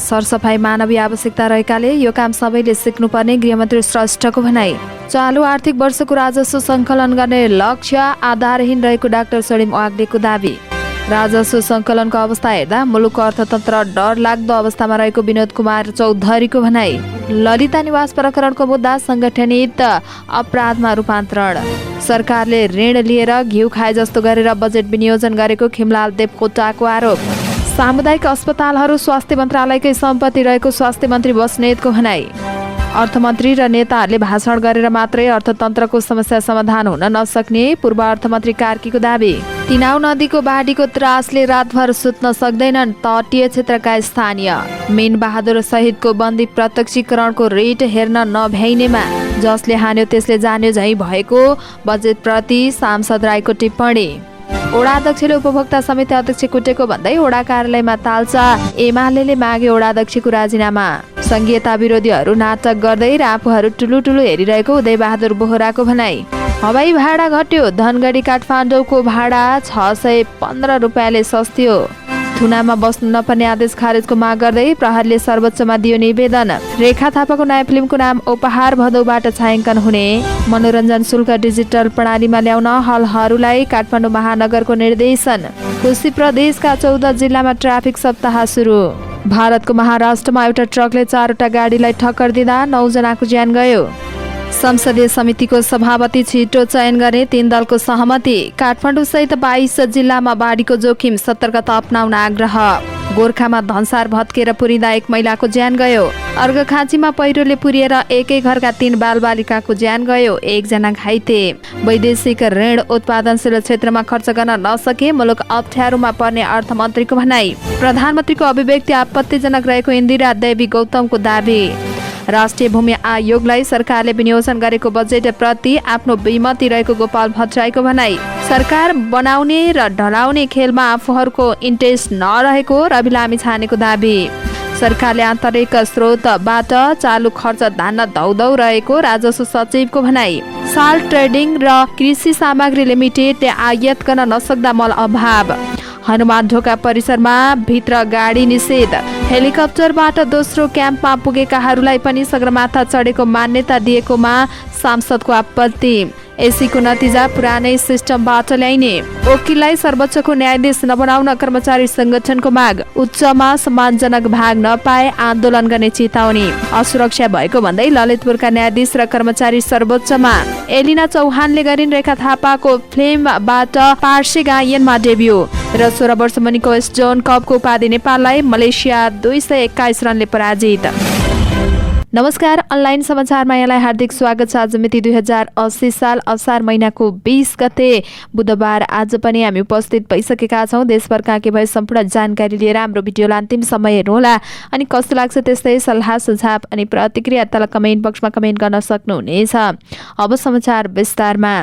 सरसफाई मानवीय आवश्यकता रहेकाले यो काम सबैले सिक्नुपर्ने गृहमन्त्री श्रेष्ठको भनाई। चालु आर्थिक वर्षको राजस्व सङ्कलन गर्ने लक्ष्य आधारहीन रहेको डाक्टर सोडिम वाग्लेको दावी। राजस्व सङ्कलनको अवस्था हेर्दा मुलुकको अर्थतन्त्र डरलाग्दो अवस्थामा रहेको विनोद कुमार चौधरीको भनाई। ललिता निवास प्रकरणको मुद्दा सङ्गठनित अपराधमा रूपान्तरण। सरकारले ऋण लिएर घिउ खाए जस्तो गरेर बजेट विनियोजन गरेको खिमलाल देवकोटाको आरोप। सामुदायिक अस्पतालहरू स्वास्थ्य मन्त्रालयकै सम्पत्ति रहेको स्वास्थ्य मन्त्री बस्नेतको भनाई। अर्थमन्त्री र नेताहरूले भाषण गरेर मात्रै अर्थतन्त्रको समस्या समाधान हुन नसक्ने पूर्व अर्थमन्त्री कार्कीको दावी। तिनाउ नदीको बाढीको त्रासले रातभर सुत्न सक्दैनन् तटीय क्षेत्रका स्थानीय। मीन बहादुर सहितको बन्दी प्रत्यक्षीकरणको रेट हेर्न नभ्याइनेमा जसले हान्यो त्यसले जान्यो झै भएको बजेटप्रति सांसद राईको टिप्पणी। ओडा अध्यक्षले उपभोक्ता समिति अध्यक्ष कुटेको भन्दै ओडा कार्यालयमा तालचा एमाले मागे ओडा अध्यक्षको राजीनामा। संघीयता विरोधीहरू नाटक गर्दै र आफूहरू ठुलो हेरिरहेको उदयबहादुर बोहराको भनाई। हवाई भाडा घट्यो, धनगढी काठमाडौँको भाडा 615 रुपियाँले सस्तियो। थुनामा बस्नु नपर्ने आदेश खारेजको माग गर्दै प्रहरीले सर्वोच्चमा दियो निवेदन। रेखा थापाको नयाँ फिल्मको नाम उपहार भदौबाट छायाङ्कन हुने। मनोरञ्जन शुल्क डिजिटल प्रणालीमा ल्याउन हलहरूलाई काठमाडौँ महानगरको निर्देशन। कोशी प्रदेशका 14 जिल्लामा ट्राफिक सप्ताह सुरु। भारतको महाराष्ट्रमा एउटा ट्रकले 4वटा गाडीलाई ठक्कर दिँदा 9 जनाको ज्यान गयो। संसदीय समितिको सभापति छिटो चयन गर्ने 3 दलको सहमति। काठमाडौँ सहित 22 जिल्लामा बाढीको जोखिम, सतर्कता अपनाउन आग्रह। गोर्खामा धनसार भत्केर पुरिँदा 1 महिलाको ज्यान गयो। अर्घखाँचीमा पहिरोले पुरिएर एकै घरका 3 बालबालिकाको ज्यान गयो, 1 जना घाइते। वैदेशिक ऋण उत्पादनशील क्षेत्रमा खर्च गर्न नसके मुलुक अप्ठ्यारोमा पर्ने अर्थमन्त्रीको भनाई। प्रधानमन्त्रीको अभिव्यक्ति आपत्तिजनक रहेको इन्दिरा देवी गौतमको दावी। राष्ट्रिय भूमि आयोगलाई सरकारले विनियोजन गरेको बजेट प्रति आफ्नो विमति रहेको गोपाल भट्टराईको भनाई। सरकार बनाउने र ढलाउने खेलमा आफूहरूको इन्ट्रेस्ट नरहेको रवि लामिछानेको दावी। सरकारले आन्तरिक स्रोतबाट चालु खर्च धान्न दौदौ रहेको राजस्व सचिवको भनाई। साल ट्रेडिङ र कृषि सामग्री लिमिटेडले आयात गर्न नसक्दा मल अभाव। हनुमान ढोका परिसरमा भित्र गाडी निषेध। हेलिकप्टरबाट दोस्रो क्याम्पमा पुगेकाहरूलाई पनि सगरमाथा चढेको मान्यता दिएकोमा सांसदको आपत्ति। एसीको नतिजा पुरानै सिस्टमबाट ल्याइने। वकिललाई सर्वोच्चको न्यायाधीश नबनाउन कर्मचारी संगठनको माग। उच्चमा सम्मानजनक भाग नपाए आन्दोलन गर्ने चेतावनी। असुरक्षा भएको भन्दै ललितपुरका न्यायाधीश र कर्मचारी सर्वोच्चमा। एलिना चौहानले गरिन् रेखा थापाको फिल्मबाट पार्सी गायनमा डेब्यू। र 16 वर्ष मुनिको वेस्ट जोन कपको उपाधि नेपाललाई मलेसिया 221 रनले पराजित। नमस्कार, अनलाइन समाचारमा यहाँलाई हार्दिक स्वागत छ। आज मिति 2080 साल असार महिनाको 20 गते बुधबार। आज पनि हामी उपस्थित भइसकेका छौँ। देशभरका के भए सम्पूर्ण जानकारी लिएर हाम्रो भिडियोलाई अन्तिम समय हेर्नुहोला। अनि कस्तो लाग्छ त्यस्तै सल्लाह सुझाव अनि प्रतिक्रिया तल कमेन्ट बक्समा कमेन्ट गर्न सक्नुहुनेछ। अब समाचार विस्तारमा।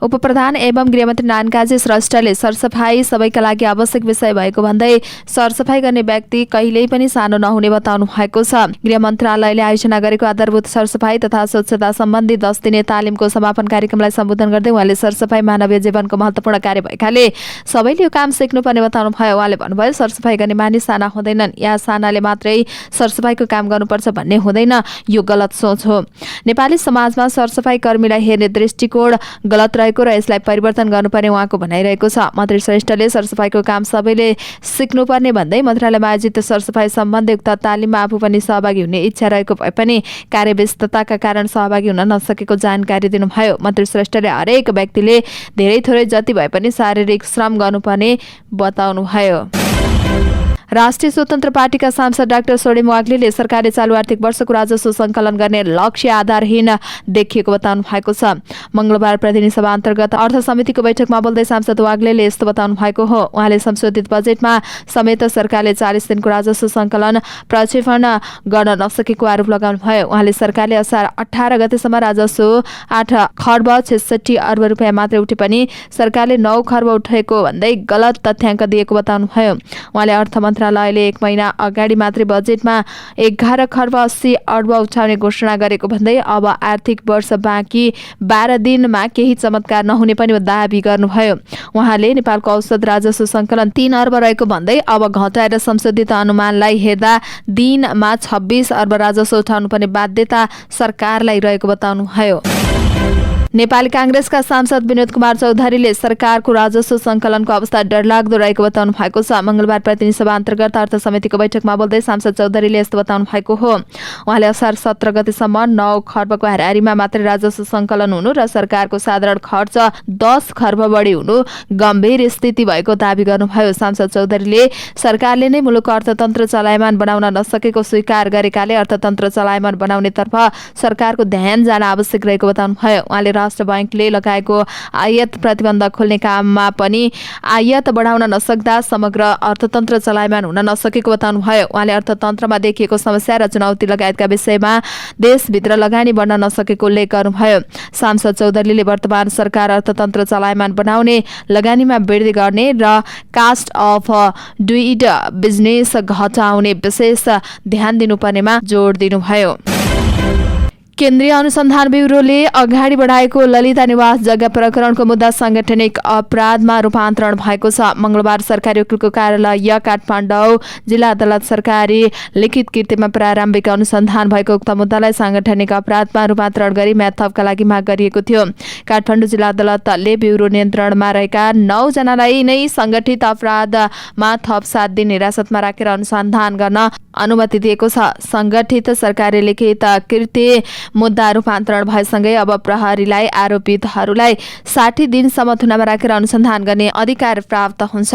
उपप्रधान एवं गृहमन्त्री नारायण श्रेष्ठले सरसफाई सबैका लागि आवश्यक विषय भएको भन्दै सरसफाई गर्ने व्यक्ति कहिल्यै पनि सानो नहुने बताउनु भएको छ। गृह मन्त्रालयले आयोजना गरेको आधारभूत सरसफाई तथा स्वच्छता सम्बन्धी 10 दिने तालिमको समापन कार्यक्रमलाई सम्बोधन गर्दै उहाँले सरसफाई मानवीय जीवनको महत्त्वपूर्ण कार्य भएकाले सबैले यो काम सिक्नुपर्ने बताउनु भयो। उहाँले भन्नुभयो, सरसफाई गर्ने मानिस साना हुँदैनन् या सानाले मात्रै सरसफाईको काम गर्नुपर्छ भन्ने हुँदैन, यो गलत सोच हो। नेपाली समाजमा सरसफाई कर्मीलाई हेर्ने दृष्टिकोण गलत रहेको र यसलाई परिवर्तन गर्नुपर्ने उहाँको भनाइरहेको छ। मन्त्री श्रेष्ठले सरसफाईको काम सबैले सिक्नुपर्ने भन्दै मन्त्रालयमा आयोजित सरसफाई सम्बन्धी उक्त तालिममा आफू पनि सहभागी हुने इच्छा रहेको भए पनि कार्यव्यस्तताका कारण सहभागी हुन नसकेको जानकारी दिनुभयो। मन्त्री श्रेष्ठले हरेक व्यक्तिले धेरै थोरै जति भए पनि शारीरिक श्रम गर्नुपर्ने बताउनुभयो। राष्ट्रिय स्वतन्त्र पार्टीका सांसद डाक्टर सोडिम वाग्लेले सरकारले चालु आर्थिक वर्षको राजस्व सङ्कलन गर्ने लक्ष्य आधारहीन देखिएको बताउनु भएको छ। मंगलबार प्रतिनिधि सभा अन्तर्गत अर्थ समितिको बैठकमा बोल्दै सांसद वाग्लेले यस्तो बताउनु भएको हो। उहाँले संशोधित बजेटमा समेत सरकारले 40 दिनको राजस्व सङ्कलन प्रक्षेपण गर्न नसकेको आरोप लगाउनुभयो। उहाँले सरकारले असार 18 गतेसम्म राजस्व 8 खर्ब 66 अर्ब रुपियाँ मात्रै उठे पनि सरकारले 9 खर्ब उठेको भन्दै गलत तथ्याङ्क दिएको बताउनुभयो। उहाँले मन्त्रालयले 1 महिना अगाडि मात्रै बजेटमा 11 खर्ब 80 अर्ब उठाउने घोषणा गरेको भन्दै अब आर्थिक वर्ष बाँकी 12 दिनमा केही चमत्कार नहुने पनि दाबी गर्नुभयो। उहाँले नेपालको औसत राजस्व सङ्कलन 3 अर्ब रहेको भन्दै अब घटाएर संशोधित अनुमानलाई हेर्दा दिनमा 26 अर्ब राजस्व उठाउनुपर्ने बाध्यता सरकारलाई रहेको बताउनुभयो। नेपाली कांग्रेसका सांसद विनोद कुमार चौधरीले सरकारको राजस्व सङ्कलनको अवस्था डरलाग्दो रहेको बताउनु भएको छ। मंगलबार प्रतिनिधि सभा अन्तर्गत अर्थ समितिको बैठकमा बोल्दै सांसद चौधरीले यस्तो बताउनु भएको हो। उहाँले असार 17 गतेसम्म 9 खर्बको हाराहारीमा मात्रै राजस्व सङ्कलन हुनु र सरकारको साधारण खर्च 10 खर्ब बढी हुनु गम्भीर स्थिति भएको दाबी गर्नुभयो। सांसद चौधरीले सरकारले नै मुलुकको अर्थतन्त्र चलायमान बनाउन नसकेको स्वीकार गरेकाले अर्थतन्त्र चलायमान बनाउनेतर्फ सरकारको ध्यान जान आवश्यक रहेको बताउनुभयो। उहाँले राष्ट्र बैंकले लगाएको आयात प्रतिबन्ध खोल्ने काममा पनि आयात बढाउन नसक्दा समग्र अर्थतन्त्र चलायमान हुन नसकेको बताउनुभयो। उहाँले अर्थतन्त्रमा देखिएको समस्या र चुनौती लगायतका विषयमा देशभित्र लगानी बढ्न नसकेको उल्लेख गर्नुभयो। सांसद चौधरीले वर्तमान सरकार अर्थतन्त्र चलायमान बनाउने, लगानीमा वृद्धि गर्ने र कास्ट अफ डुइड बिजनेस घटाउने विशेष ध्यान दिनुपर्नेमा जोड दिनुभयो। केन्द्रीय अनुसन्धान ब्युरोले अगाडि बढाएको ललिता निवास जग्गा प्रकरणको मुद्दा सांगठनिक अपराधमा रूपान्तरण भएको छ। मंगलबार सरकारी वकिलको कार्यालय काठमाडौँ जिल्ला अदालत सरकारी लिखित कृतिमा प्रारम्भिक अनुसन्धान भएको उक्त मुद्दालाई सांगठनिक अपराधमा रूपान्तरण गरी म्याद थपका लागि माग गरिएको थियो। काठमाडौँ जिल्ला अदालतले ब्युरो नियन्त्रणमा रहेका 9 जनालाई नै संगठित अपराधमा थप 7 दिन हिरासतमा राखेर अनुसन्धान गर्न अनुमति दिएको छ। संगठित सरकारी लिखित कृति मुद्दा रूपान्तरण भएसँगै अब प्रहरीलाई आरोपितहरूलाई 60 दिनसम्म थुनामा राखेर अनुसन्धान गर्ने अधिकार प्राप्त हुन्छ।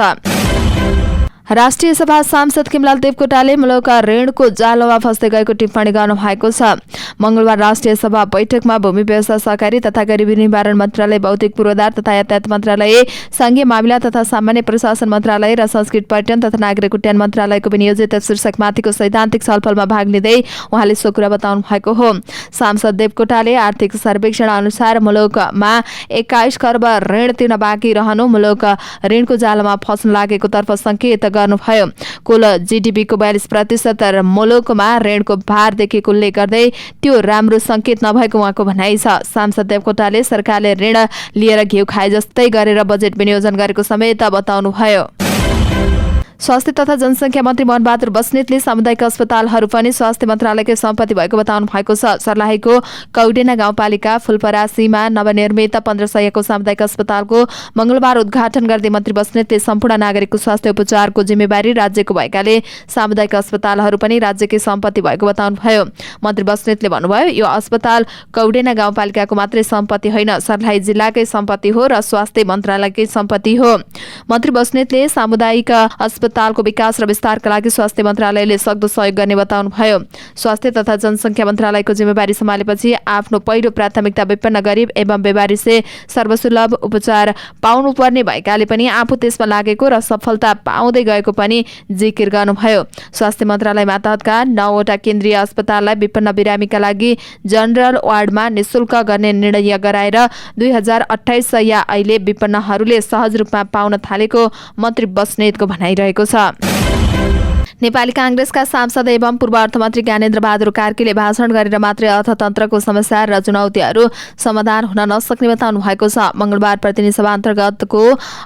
राष्ट्रिय सभा सांसद खिमलाल देवकोटाले मुलुकका ऋणको जालोमा फस्दै गएको टिप्पणी गर्नु भएको छ। मंगलबार राष्ट्रिय सभा बैठकमा भूमि व्यवस्था सहकारी तथा गरिबी निवारण मन्त्रालय, भौतिक पूर्वाधार तथा यातायात मन्त्रालय, संघीय मामिला तथा सामान्य प्रशासन मन्त्रालय र संस्कृति पर्यटन तथा नागरिक उड्डयन मन्त्रालयको विनियोजित शीर्षकमाथिको सैद्धान्तिक छलफलमा भाग लिँदै उहाँले सो कुरा बताउनु भएको हो। सांसद देवकोटाले आर्थिक सर्वेक्षण अनुसार मुलुकमा 21 खर्ब ऋण तिर्न बाँकी रहनु मुलुक ऋणको जालोमा फस्न लागेको तर्फ संकेत गर्नुभयो। कुल जीडीपीको 42% मुलुकमा ऋणको भार देखिएको उल्लेख गर्दै त्यो राम्रो संकेत नभएको उहाँको भनाइ छ। सांसद देवकोटाले सरकारले ऋण लिएर घिउ खाए जस्तै गरेर बजेट विनियोजन गरेको समेत बताउनुभयो। स्वास्थ्य तथा जनसङ्ख्या मन्त्री मनबहादुर बस्नेतले सामुदायिक अस्पतालहरू पनि स्वास्थ्य मन्त्रालयकै सम्पत्ति भएको बताउनु भएको छ। सर्लाहीको कौडेना गाउँपालिका फुलपरासीमा नवनिर्मित 1500को सामुदायिक अस्पतालको मंगलबार उद्घाटन गर्दै मन्त्री बस्नेतले सम्पूर्ण नागरिकको स्वास्थ्य उपचारको जिम्मेवारी राज्यको भएकाले सामुदायिक अस्पतालहरू पनि राज्यकै सम्पत्ति भएको बताउनुभयो। मन्त्री बस्नेतले भन्नुभयो, यो अस्पताल कौडेना गाउँपालिकाको मात्रै सम्पत्ति होइन, सर्लाही जिल्लाकै सम्पत्ति हो र स्वास्थ्य मन्त्रालयकै सम्पत्ति हो। मन्त्री बस्नेतले सामुदायिक अस्पतालको विकास र विस्तारका लागि स्वास्थ्य मन्त्रालयले सक्दो सहयोग गर्ने बताउनुभयो। स्वास्थ्य तथा जनसङ्ख्या मन्त्रालयको जिम्मेवारी सम्हालेपछि आफ्नो पहिलो प्राथमिकता विपन्न गरिब एवं बेवारिसे सर्वसुलभ उपचार पाउनुपर्ने भएकाले पनि आफू त्यसमा लागेको र सफलता पाउँदै गएको पनि जिकिर गर्नुभयो। स्वास्थ्य मन्त्रालय मातहतका 9 वटा केन्द्रीय अस्पताललाई विपन्न बिरामीका लागि जनरल वार्डमा निशुल्क गर्ने निर्णय गराएर 2028 या अहिले विपन्नहरूले सहज रूपमा पाउन थालेको मन्त्री बस्नेतको भनाइरहेको छ। नेपाली कांग्रेसका सांसद एवं पूर्व अर्थमन्त्री ज्ञानेन्द्र बहादुर कार्कीले भाषण गरेर मात्रै अर्थतन्त्रको समस्या र चुनौतीहरू समाधान हुन नसक्ने बताउनु भएको छ। मंगलबार प्रतिनिधि सभा अन्तर्गतको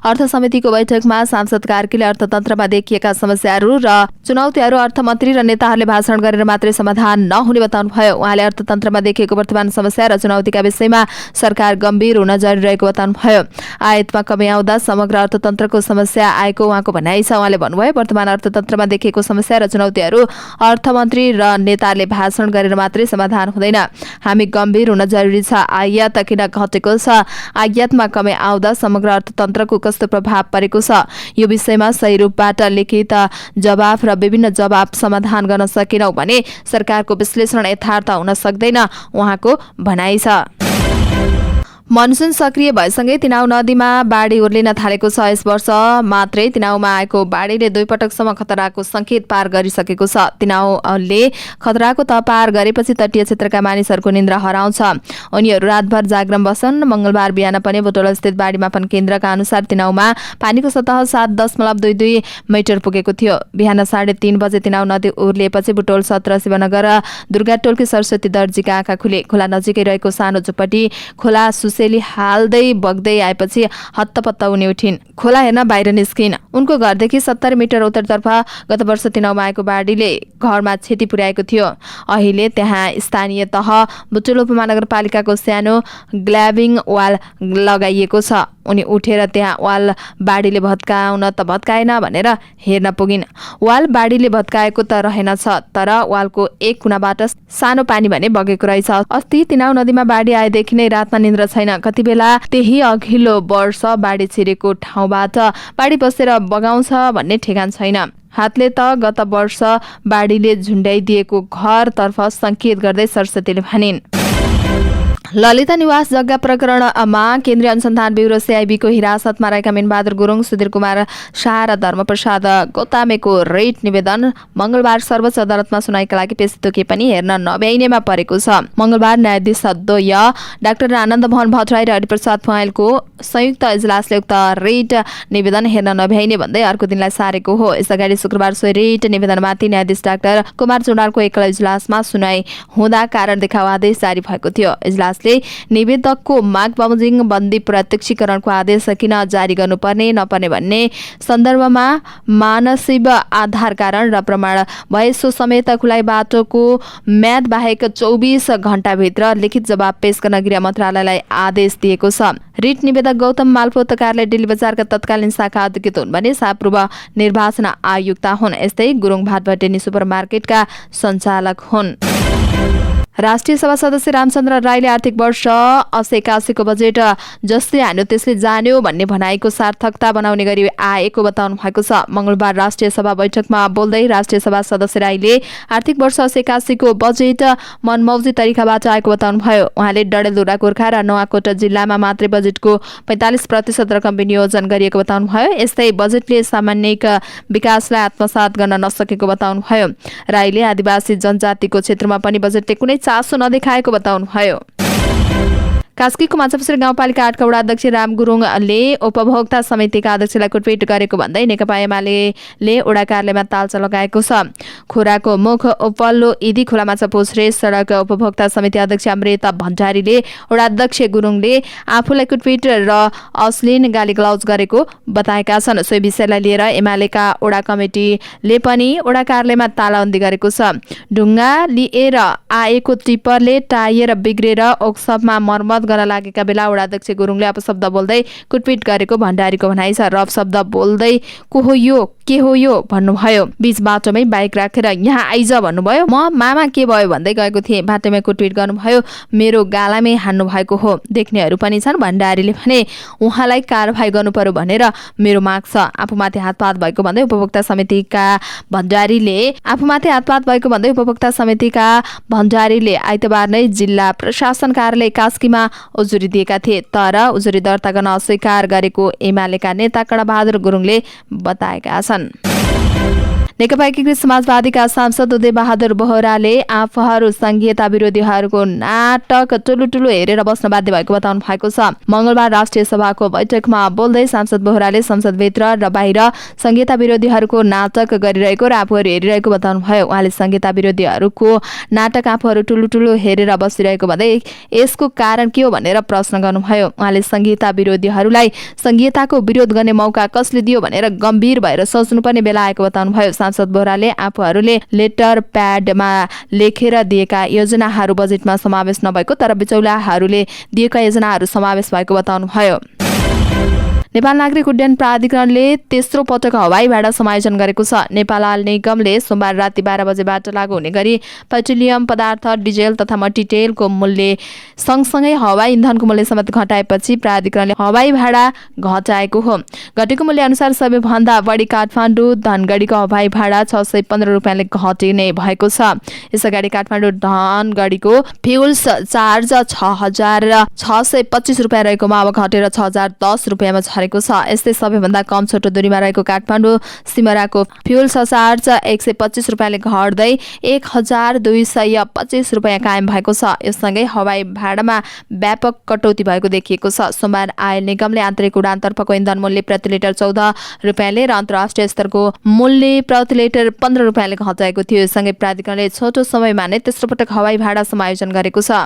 अर्थ समितिको बैठकमा सांसद कार्कीले अर्थतन्त्रमा देखिएका समस्याहरू र चुनौतीहरू अर्थमन्त्री र नेताहरूले भाषण गरेर मात्रै समाधान नहुने बताउनुभयो। उहाँले अर्थतन्त्रमा देखिएको वर्तमान समस्या र चुनौतीका विषयमा सरकार गम्भीर हुन जरुरी रहेको बताउनुभयो। आयातमा कमी आउँदा समग्र अर्थतन्त्रको समस्या आएको उहाँको भनाइ छ। उहाँले भन्नुभयो, वर्तमान अर्थतन्त्रमा देखिएको समस्या र चुनौतीहरू अर्थमन्त्री र नेताले भाषण गरेर मात्रै समाधान हुँदैन। हामी गम्भीर हुन जरुरी छ। आयात किन घटेको छ, आयातमा कमी आउँदा समग्र अर्थतन्त्रको कस्तो प्रभाव परेको छ, यो विषयमा सही रूपबाट लिखित जवाफ र विभिन्न जवाफ समाधान गर्न सकेनौं भने सरकारको विश्लेषण यथार्थ हुन सक्दैन, उहाँको भनाइ छ। मनसुन सक्रिय भएसँगै तिनाउ नदीमा बाढी उर्लिन थालेको छ। यस वर्ष मात्रै तिनाउमा आएको बाढीले 2 पटकसम्म खतराको संकेत पार गरिसकेको छ। तिनाउले खतराको तह पार गरेपछि तटीय क्षेत्रका मानिसहरूको निन्द्रा हराउँछ। उनीहरू रातभर जागरण बस्छन्। मंगलबार बिहान पनि बुटोल स्थित बाढी मापन केन्द्रका अनुसार तिनाउमा पानीको सतह 7.22 मिटर पुगेको थियो। बिहान 3:30 बजे तिनाउ नदी उर्लिएपछि बुटोल 17 शिवनगर दुर्गाटोलकी सरस्वती दर्जीका आँखा खुले। खोला नजिकै रहेको सानो झुपटी खोला सुसेली हाल्दै बग्दै आएपछि हत्तपत्त उनी उठिन्। खोला हेर्न बाहिर निस्किन्। उनको घरदेखि 70 मिटर उत्तरतर्फ गत वर्ष तिनाउमा आएको बाढीले घरमा क्षति पुर्याएको थियो। अहिले त्यहाँ स्थानीय तह बुटोल उपमहानगरपालिकाको सानो ग्ल्याबिङ वाल लगाइएको छ। उनी उठेर त्यहाँ वाल बाढीले भत्काउन त भत्काएन भनेर हेर्न पुगिन्। वाल बाढीले भत्काएको त रहेनछ, तर वालको एक कुनाबाट सानो पानी भने बगेको रहेछ। अस्ति तिनाउ नदीमा बाढी आएदेखि नै रातमा निन्द्रा छैन। कति बेला त्यही अघिल्लो वर्ष बाढी छिरेको ठाउँबाट बाढी बसेर बगाउँछ भन्ने ठेगान छैन। हातले त गत वर्ष बाढीले झुन्ड्याइदिएको घरतर्फ संकेत गर्दै सरस्वतीले भनिन्। ललिता निवास जग्गा प्रकरणमा केन्द्रीय अनुसन्धान ब्युरो CIB को हिरासतमा रहेका मीनबहादुर गुरुङ, सुधीर कुमार शाह र धर्मप्रसाद गोतामेको रेट निवेदन मंगलबार सर्वोच्च अदालतमा सुनाइका लागि पेश तोके पनि हेर्न नभ्याइनेमा परेको छ। मंगलबार न्यायाधीश द्वय डाक्टर आनन्द मोहन भट्टराई र हरिप्रसाद पौडेलको संयुक्त इजलासले उक्त रेट निवेदन हेर्न नभ्याइने भन्दै अर्को दिनलाई सारेको हो। यसअगाडि शुक्रबार सो रेट निवेदनमाथि न्यायाधीश डाक्टर कुमार चुडालको एकल इजलासमा सुनाइ हुँदा कारण देखाउ आदेश जारी भएको थियो। इजलासले निवेदकको माग बमोजिम बन्दी प्रत्यक्षीकरणको आदेश किन जारी गर्नुपर्ने नपर्ने भन्ने सन्दर्भमा मानसिक आधार कारण र प्रमाण भए सो समेत खुलाइ बाटोको म्याद बाहेक 24 घण्टाभित्र लिखित जवाब पेश गर्न गृह मन्त्रालयलाई आदेश दिएको छ। रिट निवेदक गौतम मालपोत कार्यालय दिल्ली बजारका तत्कालीन शाखा अधिकृत हुन् भने पूर्व निर्वाचन आयुक्त हुन्। यस्तै गुरुङ भाटभटेनी सुपरमार्केटका सञ्चालक हुन्। राष्ट्रिय सभा सदस्य रामचन्द्र राईले आर्थिक वर्ष 80-81 को बजेट जसले हान्यो त्यसले जान्यो भन्ने भनाइको सार्थकता बनाउने गरी आएको बताउनु भएको छ। मंगलबार राष्ट्रिय सभा बैठकमा बोल्दै राष्ट्रिय सभा सदस्य राईले आर्थिक वर्ष 80-81 को बजेट मनमौजी तरिकाबाट आएको बताउनु भयो। उहाँले डडेलधुरा गोर्खा र नुवाकोट जिल्लामा मात्रै बजेटको 45% रकम विनियोजन गरिएको बताउनु भयो। यस्तै बजेटले सामान्यिक विकासलाई आत्मसात गर्न नसकेको बताउनु भयो। राईले आदिवासी जनजातिको क्षेत्रमा पनि बजेटले कुनै चासो नदेखाएको बताउनु भयो। कास्कीको माछापुछ्रे गाउँपालिका 8 का वडा अध्यक्ष राम गुरुङले उपभोक्ता समितिका अध्यक्षलाई कुटपिट गरेको भन्दै नेकपा एमाले वडा कार्यालयमा तालचा लगाएको छ। खोराको मुख उपल्लो इदी खोला माछापुछ्रे सडक उपभोक्ता समिति अध्यक्ष अमृता भण्डारीले वडा अध्यक्ष गुरुङले आफूलाई कुटपिट र अश्लील गालीगलौज गरेको बताएका छन्। सोही विषयलाई लिएर एमालेका वडा कमिटीले पनि वडा कार्यालयमा तालाबन्दी गरेको छ। ढुङ्गा लिएर आएको टिप्परले टायर बिग्रेर ओक्सपमा मर्मत गर्न लागेका बेला वडा अध्यक्ष गुरुङले अपशब्द बोल्दै कुटपिट गरेको भण्डारीको भनाइ छ। रफ शब्द बोल्दै को हो यो के हो यो भन्नुभयो। बीच बाटोमै बाइक राखेर यहाँ आइज भन्नुभयो। म मामा के भयो भन्दै गएको थिएँ। बाटोमै कुटपिट गर्नुभयो। मेरो गालामै हान्नु भएको हो। देख्नेहरू पनि छन्। भण्डारीले भने उहाँलाई कारबाही गर्नु पर्यो भनेर मेरो माग छ। आफूमाथि हातपात भएको भन्दै उपभोक्ता समितिका भण्डारीले आइतबार नै जिल्ला प्रशासन कार्यालय कास्कीमा उजुरी दिएका थिए, तर उजुरी दर्ता गर्न अस्वीकार गरेको एमालेका नेता कर्णबहादुर गुरुङले बताएका छन्। नेकपा एकीकृत समाजवादीका सांसद उदय बहादुर बोहराले आफूहरू संघीयता विरोधीहरूको नाटक टुलुटुलु हेरेर बस्न बाध्य भएको बताउनु भएको छ। मंगलबार राष्ट्रिय सभाको बैठकमा बोल्दै सांसद बोहराले संसदभित्र र बाहिर संघीयता विरोधीहरूको नाटक गरिरहेको र आफूहरू हेरिरहेको बताउनु भयो। उहाँले संघीयता विरोधीहरूको नाटक आफूहरू टुलुटुलु हेरेर बसिरहेको भन्दै यसको कारण के हो भनेर प्रश्न गर्नुभयो। उहाँले संघीयता विरोधीहरूलाई संघीयताको विरोध गर्ने मौका कसले दियो भनेर गम्भीर भएर सोच्नुपर्ने बेला आएको बताउनु भयो। सांसद बोहराले आफूहरूले लेटर प्याडमा लेखेर दिएका योजनाहरू बजेटमा समावेश नभएको तर बिचौलाहरूले दिएका योजनाहरू समावेश भएको बताउनु भयो। नेपाल नागरिक उड्डयन प्राधिकरणले तेस्रो पटक हवाई भाडा समायोजन गरेको छ। नेपाल आयल निगमले सोमबार राति 12 बजेबाट लागू हुने गरी पेट्रोलियम पदार्थ, डिजेल तथा मट्टितेलको मूल्य सँगसँगै हवाई इन्धनको मूल्य समेत घटाएपछि प्राधिकरणले हवाई भाडा घटाएको हो। घटेको मूल्य अनुसार सबैभन्दा बढी काठमाडौँ धनगढीको हवाई भाडा 615 रुपियाँले घटिने भएको छ। यसअगाडि काठमाडौँ धनगढीको फ्युल चार्ज 6625 रुपियाँ रहेकोमा अब घटेर 6010 रुपियाँमा झरेको छ। यस्तै सबैभन्दा कम छोटो दूरीमा रहेको काठमाडौँ सिमराको फ्युल चार्ज 125 रुपियाँले घट्दै 1225 रुपियाँ कायम भएको छ। यससँगै हवाई भाडामा व्यापक कटौती भएको देखिएको छ। सोमबार आयल निगमले आन्तरिक उडानतर्फको इन्धन मूल्य प्रति लिटर 14 रुपियाँले र अन्तर्राष्ट्रिय स्तरको मूल्य प्रति लिटर 15 रुपियाँले घटाएको थियो। यससँगै प्राधिकरणले छोटो समयमा नै तेस्रो पटक हवाई भाडा समायोजन गरेको छ।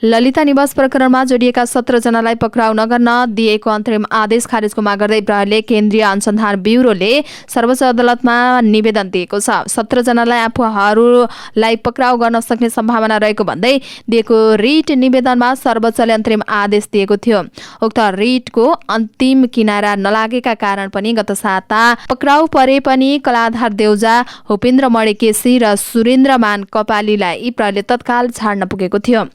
ललिता निवास प्रकरणमा जोडिएका 17 जनालाई पक्राउ नगर्न दिएको अन्तरिम आदेश खारेजको माग गर्दै प्रहरीले केन्द्रीय अनुसन्धान ब्युरोले सर्वोच्च अदालतमा निवेदन दिएको छ। 17 जनालाई आफूहरूलाई पक्राउ गर्न सक्ने सम्भावना रहेको भन्दै दिएको रिट निवेदनमा सर्वोच्चले अन्तरिम आदेश दिएको थियो। उक्त रिटको अन्तिम किनारा नलागेका कारण पनि गत साता पक्राउ परे पनि कलाधार देउजा, भूपेन्द्र मणिकेसी र सुरेन्द्रमान कपालीलाई प्रहरीले तत्काल छाड्न पुगेको थियो।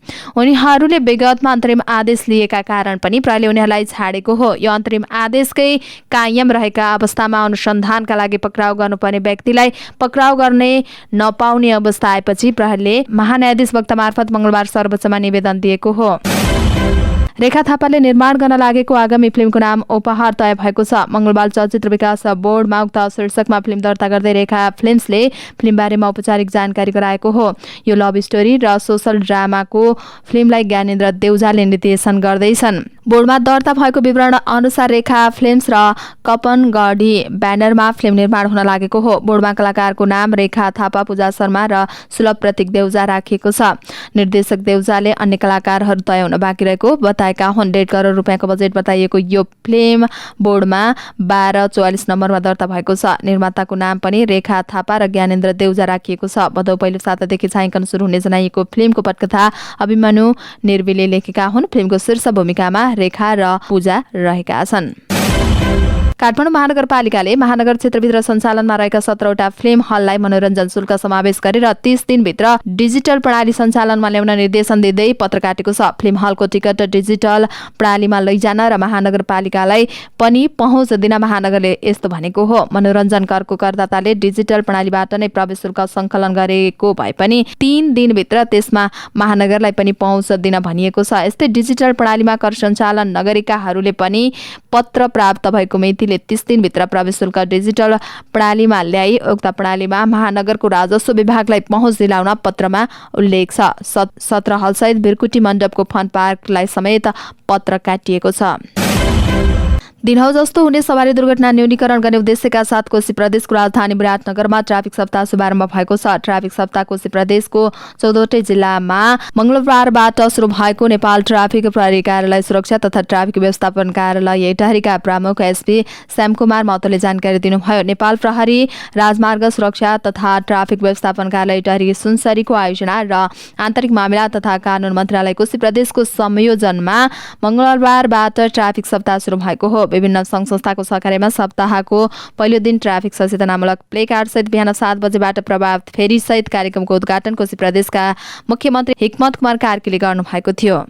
उनीहरूले विगतमा अन्तरिम आदेश लिएका कारण पनि प्रहरीले उनीहरूलाई छाडेको हो। यो अन्तरिम आदेशकै कायम रहेका अवस्थामा अनुसन्धानका लागि पक्राउ गर्नुपर्ने व्यक्तिलाई पक्राउ गर्ने नपाउने अवस्था आएपछि प्रहरीले महान्यायाधीश वक्ता मार्फत मंगलबार सर्वोच्चमा निवेदन दिएको हो। रेखा थापाले निर्माण गर्न लागेको आगामी फिल्मको नाम उपहार तय भएको छ। मंगलबार चलचित्र विकास बोर्डमा उक्त शीर्षकमा फिल्म दर्ता गर्दै रेखा फिल्म्सले फिल्मबारेमा औपचारिक जानकारी गराएको हो। यो लभ स्टोरी र सोशल ड्रामाको फिल्मलाई ज्ञानेन्द्र देउजाले निर्देशन गर्दैछन्। बोर्डमा दर्ता भएको विवरण अनुसार रेखा फिल्म्स र कपनगढी ब्यानरमा फिल्म निर्माण हुन लागेको हो। बोर्डमा कलाकारको नाम रेखा थापा, पूजा शर्मा र सुलभ प्रतीक देउजा राखिएको छ। निर्देशक देउजाले अन्य कलाकारहरू तय हुन बाँकी रहेको बताएका हुन्। 1.5 करोड रुपियाँको बजेट बताइएको यो फिल्म बोर्डमा 1244 नम्बरमा दर्ता भएको छ। निर्माताको नाम पनि रेखा थापा र ज्ञानेन्द्र देउजा राखिएको छ। भदौ पहिलो सातादेखि छायाङ्कन सुरु हुने जनाइएको फिल्मको पटकथा अभिमन्यु निर्विले लेखेका हुन्। फिल्मको शीर्ष भूमिकामा रेखा र पूजा रहेका छन्। काठमाडौँ महानगरपालिकाले महानगर क्षेत्रभित्र सञ्चालनमा रहेका 17वटा फिल्म हललाई मनोरञ्जन शुल्क समावेश गरेर 30 दिनभित्र डिजिटल प्रणाली सञ्चालनमा ल्याउन निर्देशन दिँदै पत्र काटेको छ। फिल्म हलको टिकट डिजिटल प्रणालीमा लैजान र महानगरपालिकालाई पनि पहुँच दिन महानगरले यस्तो भनेको हो। मनोरञ्जन करको करदाताले डिजिटल प्रणालीबाट नै प्रवेश शुल्क सङ्कलन गरेको भए पनि 3 दिनभित्र त्यसमा महानगरलाई पनि पहुँच दिन भनिएको छ। यस्तै डिजिटल प्रणालीमा कर सञ्चालन नगरेकाहरूले पनि पत्र प्राप्त भएको मितिले 30 दिनभित्र प्रवेश शुल्क डिजिटल प्रणालीमा ल्याई उक्त प्रणालीमा महानगरको राजस्व विभागलाई पहुँच दिलाउन पत्रमा उल्लेख छ। 17 हलसहित बिरकुटी मण्डपको फन पार्कलाई समेत पत्र काटिएको छ। दिनहौ जस्तो हुने सवारी दुर्घटना न्यूनीकरण गर्ने उद्देश्यका साथ कोशी प्रदेशको राजधानी विराटनगरमा ट्राफिक सप्ताह शुभारम्भ भएको छ। ट्राफिक सप्ताह कोशी प्रदेशको 14वटै जिल्लामा मंगलबारबाट सुरु भएको नेपाल ट्राफिक प्रहरी कार्यालय सुरक्षा तथा ट्राफिक व्यवस्थापन कार्यालय इटहरीका प्रमुख एसपी श्यामकुमार महतोले जानकारी दिनुभयो। नेपाल प्रहरी राजमार्ग सुरक्षा तथा ट्राफिक व्यवस्थापन कार्यालय इटहरी सुनसरीको आयोजना र आन्तरिक मामिला तथा कानून मन्त्रालय कोशी प्रदेशको संयोजनमा मंगलबारबाट ट्राफिक सप्ताह सुरु भएको हो। विभिन्न संघ संस्थाको सहकार्यमा सप्ताहको पहिलो दिन ट्राफिक सचेतनामूलक प्लेकार्ड सहित बिहान 7 बजेबाट प्रभात फेरी सहित कार्यक्रमको उद्घाटन कोशी प्रदेशका मुख्यमन्त्री हिक्मत कुमार कार्कीले गर्नुभएको थियो।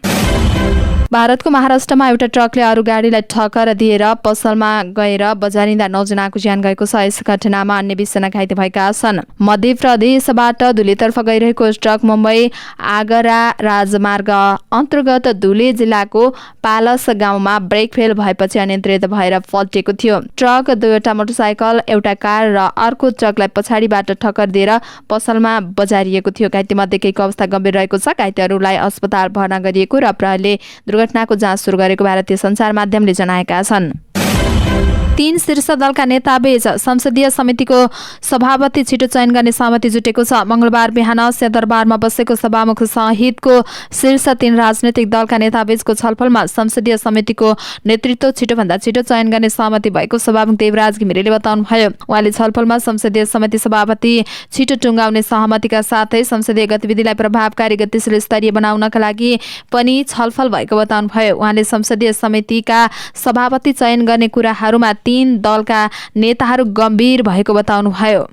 भारतको महाराष्ट्रमा एउटा ट्रकले अरू गाडीलाई ठक्कर दिएर पसलमा गएर बजारिँदा 9 जनाको ज्यान गएको छ। यस घटनामा अन्य 20 जना घाइते भएका छन्। मध्य प्रदेशबाट धुलेतर्फ गइरहेको ट्रक मुम्बई आगरा राजमार्ग अन्तर्गत धुले जिल्लाको पालस गाउँमा ब्रेक फेल भएपछि अनियन्त्रित भएर पल्टिएको थियो। ट्रक 2वटा मोटरसाइकल, एउटा कार र अर्को ट्रकलाई पछाडिबाट ठक्कर दिएर पसलमा बजारिएको थियो। घाइतेमध्ये केहीको अवस्था गम्भीर रहेको छ। घाइतेहरूलाई अस्पताल भर्ना गरिएको र प्रहरीले दुर्घटनाको जाँच सुरु गरेको भारतीय सञ्चार माध्यमले जनाएका छन्। तीन शीर्ष दलका नेताबीच संसदीय समितिको सभापति छिटो चयन गर्ने सहमति जुटेको छ। मंगलबार बिहान सिंहदरबारमा बसेको सभामुख सहितको शीर्ष 3 राजनैतिक दलका नेताबीचको छलफलमा संसदीय समितिको नेतृत्व छिटोभन्दा छिटो चयन गर्ने सहमति भएको सभामुख देवराज घिमिरेले बताउनुभयो। उहाँले छलफलमा संसदीय समिति सभापति छिटो टुङ्गाउने सहमतिका साथै संसदीय गतिविधिलाई प्रभावकारी गतिशील स्तरीय बनाउनका लागि पनि छलफल भएको बताउनुभयो। उहाँले संसदीय समितिका सभापति चयन गर्ने कुराहरूमा 3 दलका नेताहरू गम्भीर भएको बताउनुभयो।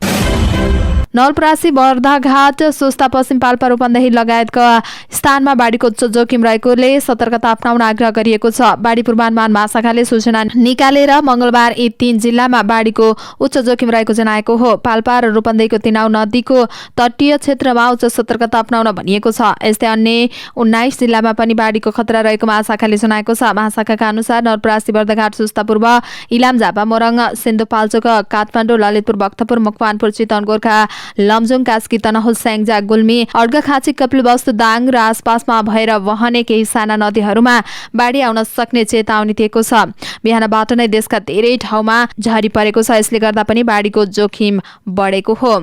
नवलपरासी, बर्दाघाट, सोस्ता, पश्चिम पाल्पा, रूपन्देही लगायतका स्थानमा बाढीको उच्च जोखिम रहेकोले सतर्कता अपनाउन आग्रह गरिएको छ। बाढी पूर्वानुमान महाशाखाले सूचना निकालेर मंगलबार यी 3 जिल्लामा बाढीको उच्च जोखिम रहेको जनाएको हो। पाल्पा र रूपन्देहीको तिनाउ नदीको तटीय क्षेत्रमा उच्च सतर्कता अपनाउन भनिएको छ। यस्तै अन्य 19 जिल्लामा पनि बाढीको खतरा रहेको महाशाखाले जनाएको छ। महाशाखाका अनुसार नवलपरासी, बर्दाघाट, सोस्ता पूर्व, इलाम, झापा, मोरङ, सिन्धुपाल्चोक, काठमाडौँ, ललितपुर, भक्तपुर, मकवानपुर, चितवन, गोर्खा, लमजुङ, कास्की, तनहुँ, स्याङ्जा, गुल्मी, अर्घाखाँची, कपिलवस्तु, दाङ र आसपासमा भएर वहने केही साना नदीहरूमा बाढी आउन सक्ने चेतावनी दिएको छ। बिहानबाट नै देशका धेरै ठाउँमा झरी परेको छ। यसले गर्दा पनि बाढीको जोखिम बढेको हो।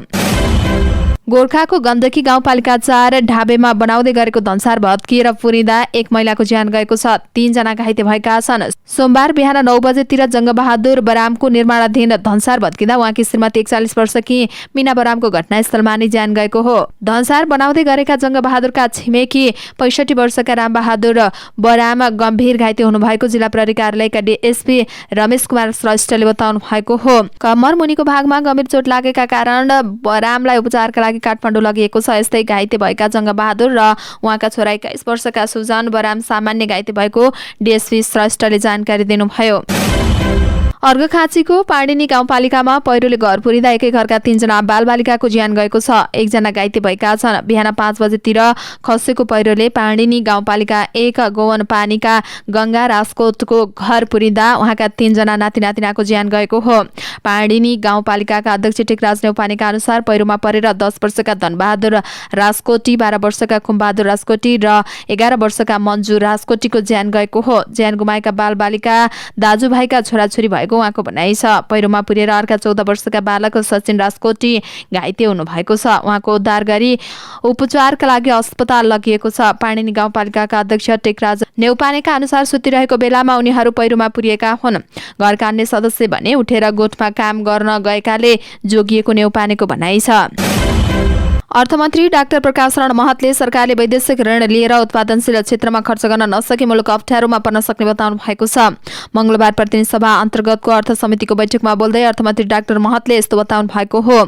गोर्खाको गण्डकी गाउँपालिका 4 ढाबेमा बनाउँदै गरेको धन्सार भत्किएर पुरिँदा 1 महिलाको ज्यान गएको छ। 3 जना घाइते भएका छन्। सोमबार बिहान 9 बजेतिर जङ्गबहादुर बरामको निर्माणाधीन धन्सार भत्किँदा उहाँकी श्रीमती 41 वर्षकी मीना बरामको घटनास्थलमा नै ज्यान गएको हो। धन्सार बनाउँदै गरेका जङ्गबहादुरका छिमेकी 65 वर्षका रामबहादुर बराम गम्भीर घाइते हुनुभएको जिल्ला प्रहरी कार्यालयका डीएसपी रमेश कुमार श्रेष्ठले बताउनु भएको हो। कम्मर मुनिको भागमा गम्भीर चोट लागेका कारण बरामलाई उपचारका लागि काठमाडौँ लगिएको छ। यस्तै घाइते भएका जङ्गबहादुर र उहाँका छोरा 21 वर्षका सुजन बराम सामान्य घाइते भएको डीएसपी श्रेष्ठले जानकारी दिनुभयो। अर्घाखाँचीको पाणिनी गाउँपालिकामा पहिरोले घर पुरिँदा एकै घरका 3 जना बालबालिकाको ज्यान गएको छ। 1 जना घाइते भएका छन्। बिहान 5 बजेतिर खसेको पहिरोले पाणिनी गाउँपालिका 1 गोवन पानीका गंगा राजकोटको घर पुरिँदा उहाँका 3 जना नाति नातिनाको ज्यान गएको हो। पाणिनी गाउँपालिकाका अध्यक्ष टेकराज नेउपानेका अनुसार पहिरोमा परेर 10 वर्षका धनबहादुर राजकोटी, 12 वर्षका खुमबहादुर राजकोटी र 11 वर्षका मन्जु राजकोटीको ज्यान गएको हो। ज्यान गुमाएका बालबालिका दाजुभाइका छोराछोरी भएको उहाँको भनाइ छ। पहिरोमा पुरेर अर्का 14 वर्षका बालक सचिन राजकोटी घाइते हुनुभएको छ। उहाँको उद्धार गरी उपचारका लागि अस्पताल लगिएको छ। पाणिनी गाउँपालिकाका अध्यक्ष टेकराज नेउपानेका अनुसार सुतिरहेको बेलामा उनीहरू पहिरोमा पुरिएका हुन्। घरका अन्य सदस्य भने उठेर गोठमा काम गर्न गएकाले जोगिएको नेउपानेको भनाइ छ। अर्थमन्त्री डाक्टर प्रकाश शरण महतले सरकारले वैदेशिक ऋण लिएर उत्पादनशील क्षेत्रमा खर्च गर्न नसके मुलुक अप्ठ्यारोमा पर्न सक्ने बताउनु भएको छ। मंगलबार प्रतिनिधि सभा अन्तर्गतको अर्थ समितिको बैठकमा बोल्दै अर्थमन्त्री डाक्टर महतले यस्तो बताउनु भएको हो।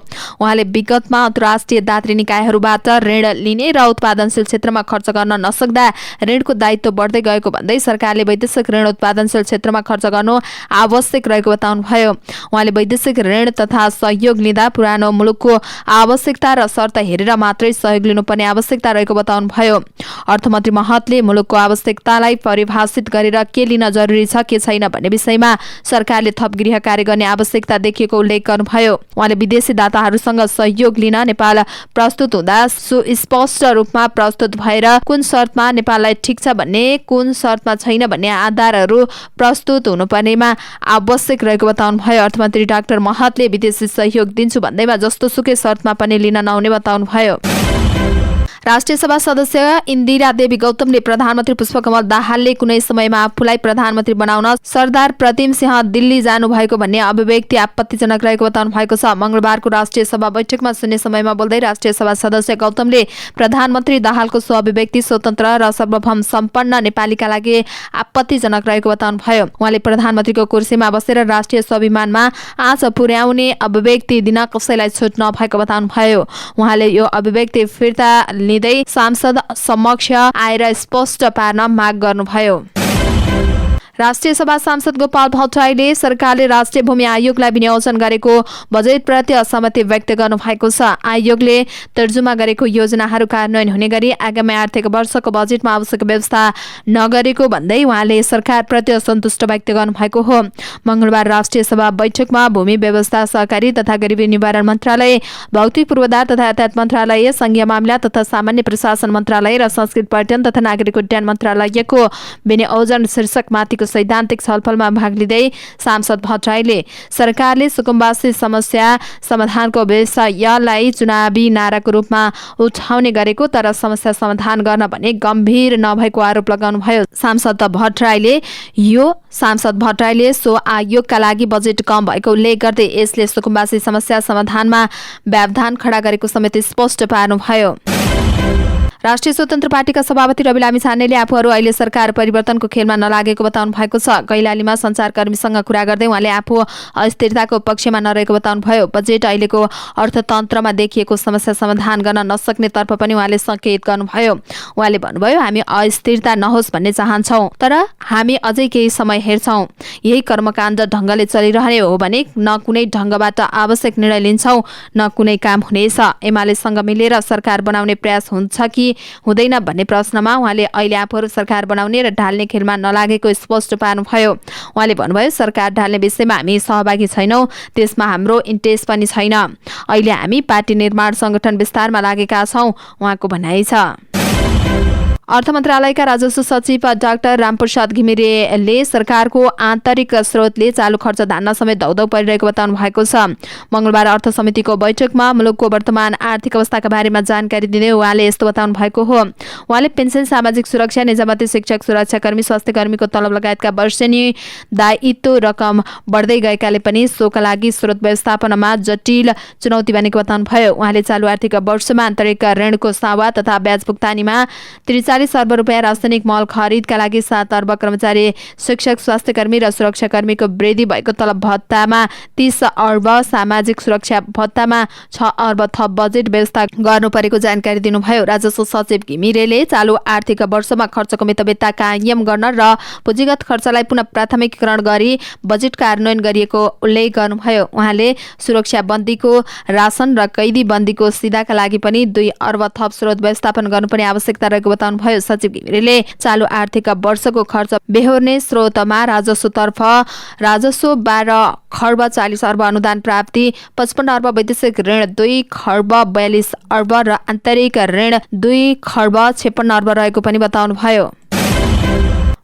उहाँले विगतमा अन्तर्राष्ट्रिय दात्री निकायहरूबाट ऋण लिने र उत्पादनशील क्षेत्रमा खर्च गर्न नसक्दा ऋणको दायित्व बढ्दै गएको भन्दै सरकारले वैदेशिक ऋण उत्पादनशील क्षेत्रमा खर्च गर्नु आवश्यक रहेको बताउनुभयो। उहाँले वैदेशिक ऋण तथा सहयोग लिँदा पुरानो मुलुकको आवश्यकता र शर्त हेरेर मात्रै सहयोग लिनुपर्ने आवश्यकता रहेको बताउनुभयो। अर्थमन्त्री महतले मुलुकको आवश्यकतालाई परिभाषित गरेर के लिन जरुरी छ के छैन भन्ने विषयमा सरकारले थप गृह कार्य गर्ने आवश्यकता देखिएको उल्लेख गर्नुभयो। उहाँले विदेशी दाताहरूसँग सहयोग लिन नेपाल प्रस्तुत हुँदा सुस्पष्ट रूपमा प्रस्तुत भएर कुन शर्तमा नेपाललाई ठिक छ भन्ने, कुन शर्तमा छैन भन्ने आधारहरू प्रस्तुत हुनुपर्नेमा आवश्यक रहेको बताउनुभयो। अर्थमन्त्री डाक्टर महतले विदेशी सहयोग दिन्छु भन्दैमा जस्तो सुकै शर्तमा पनि लिन नहुने बताउनुभयो। राष्ट्रिय सभा सदस्य इन्दिरा देवी गौतमले प्रधानमन्त्री पुष्पकमल दाहालले कुनै समयमा आफूलाई प्रधानमन्त्री बनाउन सरदार प्रतिम सिंह दिल्ली जानु भएको भन्ने अभिव्यक्ति आपत्तिजनक रहेको बताउनु भएको छ। मंगलबारको राष्ट्रिय सभा बैठकमा शून्य समयमा बोल्दै राष्ट्रिय सभा सदस्य गौतमले प्रधानमन्त्री दाहालको सो अभिव्यक्ति स्वतन्त्र र सर्वभौम सम्पन्न नेपालीका लागि आपत्तिजनक रहेको बताउनुभयो। उहाँले प्रधानमन्त्रीको कुर्सीमा बसेर राष्ट्रिय स्वाभिमानमा आँच पुर्याउने अभिव्यक्ति दिन कसैलाई छुट नभएको बताउनुभयो। उहाँले यो अभिव्यक्ति फिर्ता लिँदै सांसद समक्ष आएर स्पष्ट पार्न माग गर्नुभयो। राष्ट्रिय सभा सांसद गोपाल भट्टराईले सरकारले राष्ट्रिय भूमि आयोगलाई विनियोजन गरेको बजेटप्रति असहमति व्यक्त गर्नु भएको छ। आयोगले तर्जुमा गरेको योजनाहरू कार्यान्वयन हुने गरी आगामी आर्थिक वर्षको बजेटमा आवश्यक व्यवस्था नगरेको भन्दै उहाँले सरकारप्रति असन्तुष्ट व्यक्त गर्नु भएको हो। मंगलबार राष्ट्रिय सभा बैठकमा भूमि व्यवस्था, सहकारी तथा गरिबी निवारण मन्त्रालय, भौतिक पूर्वाधार तथा यातायात मन्त्रालय, संघीय मामिला तथा सामान्य प्रशासन मन्त्रालय र संस्कृति पर्यटन तथा नागरिक उड्डयन मन्त्रालयको विनियोजन शीर्षक माथिको सैद्धान्तिक छलफलमा भाग लिँदै सांसद भट्टराईले सरकारले सुकुम्बासी समस्या समाधानको विषयलाई चुनावी नाराको रूपमा उठाउने गरेको तर समस्या समाधान गर्न भने गम्भीर नभएको आरोप लगाउनुभयो। सांसद भट्टराईले सो आयोगका लागि बजेट कम भएको उल्लेख गर्दै यसले सुकुम्बासी समस्या समाधानमा व्यवधान खडा गरेको समेत स्पष्ट पार्नुभयो। राष्ट्रिय स्वतन्त्र पार्टीका सभापति रवि लामिछानेले आफूहरू अहिले सरकार परिवर्तनको खेलमा नलागेको बताउनु भएको छ। कैलालीमा सञ्चारकर्मीसँग कुरा गर्दै उहाँले आफू अस्थिरताको पक्षमा नरहेको बताउनुभयो। बजेट अहिलेको अर्थतन्त्रमा देखिएको समस्या समाधान गर्न नसक्ने तर्फ पनि उहाँले संकेत गर्नुभयो। उहाँले भन्नुभयो, हामी अस्थिरता नहोस् भन्ने चाहन्छौँ तर हामी अझै केही समय हेर्छौँ। यही कर्मकाण्ड ढङ्गले चलिरहने हो भने न कुनै ढङ्गबाट आवश्यक निर्णय लिन्छौँ न कुनै काम हुनेछ। एमालेसँग मिलेर सरकार बनाउने प्रयास हुन्छ कि हुँदैन भन्ने प्रश्नमा उहाँले अहिले आफूहरू सरकार बनाउने र ढाल्ने खेलमा नलागेको स्पष्ट पार्नुभयो। उहाँले भन्नुभयो, सरकार ढाल्ने विषयमा हामी सहभागी छैनौँ, त्यसमा हाम्रो इन्ट्रेस्ट पनि छैन। अहिले हामी पार्टी निर्माण संगठन विस्तारमा लागेका छौँ, उहाँको भनाइ छ। अर्थ मन्त्रालयका राजस्व सचिव डाक्टर रामप्रसाद घिमिरेले सरकारको आन्तरिक स्रोतले चालु खर्च धान्न समेत धौधौ परिरहेको बताउनु भएको छ। मंगलबार अर्थ समितिको बैठकमा मुलुकको वर्तमान आर्थिक अवस्थाका बारेमा जानकारी दिँदै उहाँले यस्तो बताउनु भएको हो। उहाँले पेन्सन, सामाजिक सुरक्षा, निजामती, शिक्षक, सुरक्षाकर्मी, स्वास्थ्यकर्मीको तलब लगायतका वर्षेनी दायित्व रकम बढ्दै गएकाले पनि सोका लागि स्रोत व्यवस्थापनमा जटिल चुनौती बनेको बताउनुभयो। उहाँले चालु आर्थिक वर्षमा आन्तरिक ऋणको सावा तथा ब्याज भुक्तानीमा 43 अर्ब रुपियाँ, रासायनिक मल खरिदका लागि 7 अर्ब, कर्मचारी, शिक्षक, स्वास्थ्यकर्मी र सुरक्षाकर्मीको वृद्धि भएको तलब भत्तामा 30 अर्ब, सामाजिक सुरक्षा भत्तामा 6 अर्ब थप बजेट व्यवस्था गर्नु परेको जानकारी दिनुभयो। राजस्व सचिव घिमिरेले चालु आर्थिक वर्षमा खर्चको मितव्ययता कायम गर्न र पुँजीगत खर्चलाई पुनः प्राथमिकीकरण गरी बजेट कार्यान्वयन गरिएको उल्लेख गर्नुभयो। उहाँले सुरक्षा बन्दीको, राशन र कैदी बन्दीको सिधाका लागि पनि 2 अर्ब थप स्रोत व्यवस्थापन गर्नुपर्ने आवश्यकता रहेको बताउनुभयो। सचिव घिमिरेले चालु आर्थिक वर्षको खर्च बेहोर्ने स्रोतमा राजस्वतर्फ राजस्व 12 खर्ब 40 अर्ब, अनुदान प्राप्ति 55 अर्ब, वैदेशिक ऋण 2 खर्ब 42 अर्ब र आन्तरिक ऋण 2 खर्ब 56 अर्ब रहेको पनि बताउनुभयो।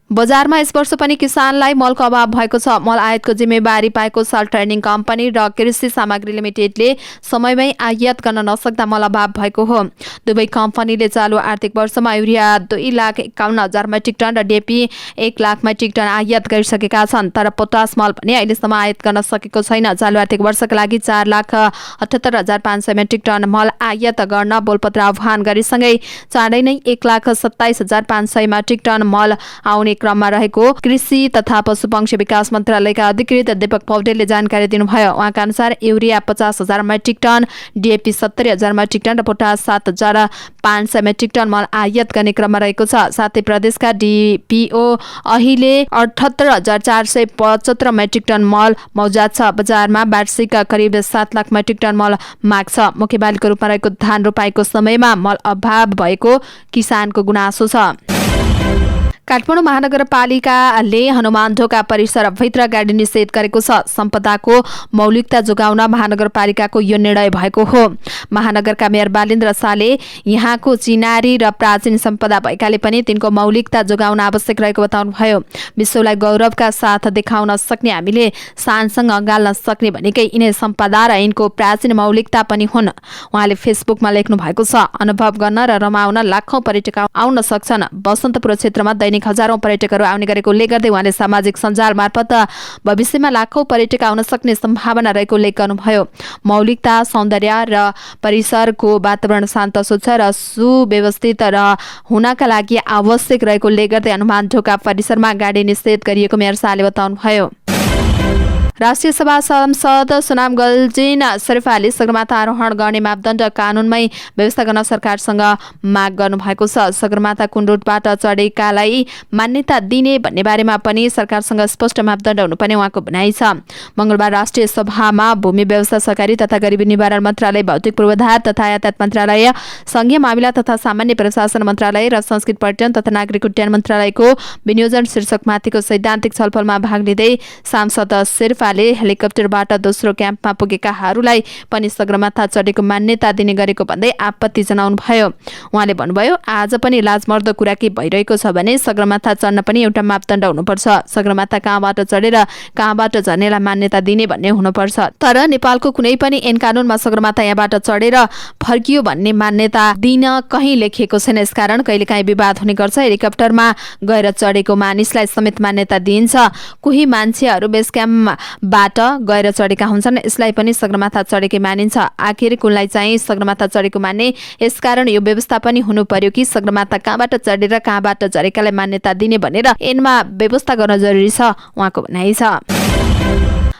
बजारमा यस वर्ष पनि किसानलाई मलको अभाव भएको छ। मल आयातको जिम्मेवारी पाएको सल ट्रेडिङ कम्पनी र कृषि सामग्री लिमिटेडले समयमै आयात गर्न नसक्दा मल अभाव भएको हो। दुवै कम्पनीले चालु आर्थिक वर्षमा युरिया 2,51,000 मेट्रिक टन र डेपी 1 लाख मेट्रिक टन आयात गरिसकेका छन् तर पोटास मल भने अहिलेसम्म आयात गर्न सकेको छैन। चालु आर्थिक वर्षका लागि 4,78,500 मेट्रिक टन मल आयात गर्न बोलपत्र आह्वान गरेसँगै चाँडै नै 1,27,500 मेट्रिक टन मल आउने क्रममा रहेको कृषि तथा पशुपक्षी विकास मन्त्रालयका अधिकृत दीपक पौडेलले जानकारी दिनुभयो। उहाँका अनुसार urea 50,000 metric ton, DAP 70,000 metric ton र पोटास 7,500 मेट्रिक टन मल आयात गर्ने क्रममा रहेको छ। साथै प्रदेशका डिपिओ अहिले 78,475 मेट्रिक टन मल मौजाद छ। बजारमा वार्षिक करिब 7 लाख मेट्रिक टन मल माग छ। मुख्य बालीको रूपमा रहेको धान रोपाइको समयमा मल अभाव भएको किसानको गुनासो छ। काठमाडौँ महानगरपालिकाले हनुमान ढोका परिसर भित्र गाडी निषेध गरेको छ। सम्पदाको मौलिकता जोगाउन महानगरपालिकाको यो निर्णय भएको हो। महानगरका मेयर बालेन्द्र शाहले यहाँको चिनारी र प्राचीन सम्पदा भएकाले पनि तिनको मौलिकता जोगाउन आवश्यक रहेको बताउनुभयो। विश्वलाई गौरवका साथ देखाउन सक्ने, हामीले शानसँग अँगाल्न सक्ने भनेकै यिनै सम्पदा र यिनको प्राचीन मौलिकता पनि हुन्। उहाँले फेसबुकमा लेख्नु भएको छ, अनुभव गर्न र रमाउन लाखौं पर्यटक आउन सक्छन्। बसन्तपुर क्षेत्रमा हजारौं पर्यटकहरू आउने गरेको उल्लेख गर्दै उहाँले सामाजिक सञ्जाल मार्फत भविष्यमा लाखौं पर्यटक आउन सक्ने सम्भावना रहेको उल्लेख गर्नुभयो। मौलिकता, सौन्दर्य र परिसरको वातावरण शान्त, स्वच्छ र सुव्यवस्थित र हुनका लागि आवश्यक रहेको उल्लेख गर्दै हनुमान ढोका परिसरमा गाडी निषेध गरिएको मेयर शाहले बताउनुभयो। राष्ट्रिय सभा सांसद सुनाम गल्जिन शेर्पाले सगरमाथा आरोहण गर्ने मापदण्ड कानूनमै व्यवस्था गर्न सरकारसँग माग गर्नु भएको छ। सगरमाथा कुन रुटबाट चढेकालाई मान्यता दिने भन्ने बारेमा पनि सरकारसँग स्पष्ट मापदण्ड हुनुपर्ने उहाँको भनाइ छ। मंगलबार राष्ट्रिय सभामा भूमि व्यवस्था, सहकारी तथा गरिबी निवारण मन्त्रालय, भौतिक पूर्वाधार तथा यातायात मन्त्रालय, संघीय मामिला तथा सामान्य प्रशासन मन्त्रालय र संस्कृति, पर्यटन तथा नागरिक उड्डयन मन्त्रालयको विनियोजन शीर्षक माथिको सैद्धान्तिक छलफलमा भाग लिँदै सांसद शेर्पा फिफाले हेलिकप्टरबाट दोस्रो क्याम्पमा पुगेकाहरूलाई पनि सगरमाथा चढेको मान्यता दिने गरेको भन्दै आपत्ति जनाउनु भयो। उहाँले भन्नुभयो, आज पनि लाजमर्दो कुरा के भइरहेको छ भने सगरमाथा चढ्न पनि एउटा मापदण्ड हुनुपर्छ। सगरमाथा कहाँबाट चढेर कहाँबाट झर्नेलाई मान्यता दिने भन्ने हुनुपर्छ। तर नेपालको कुनै पनि ऐन कानूनमा सगरमाथा यहाँबाट चढेर फर्कियो भन्ने मान्यता दिन कहीँ लेखिएको छैन। यसकारण कहिलेकाहीँ विवाद हुने गर्छ। हेलिकप्टरमा गएर चढेको मानिसलाई समेत मान्यता दिइन्छ। कोही मान्छेहरू बेस क्याम्पबाट गएर चढेका हुन्छन्, यसलाई पनि सगरमाथा चढेकै मानिन्छ। आखिर कुनलाई चाहिँ सगरमाथा चढेको मान्ने? यसकारण यो व्यवस्था पनि हुनु पर्यो कि सगरमाथा कहाँबाट चढेर कहाँबाट झरेकालाई मान्यता दिने भनेर ऐनमा व्यवस्था गर्न जरुरी छ, उहाँको भनाइ छ।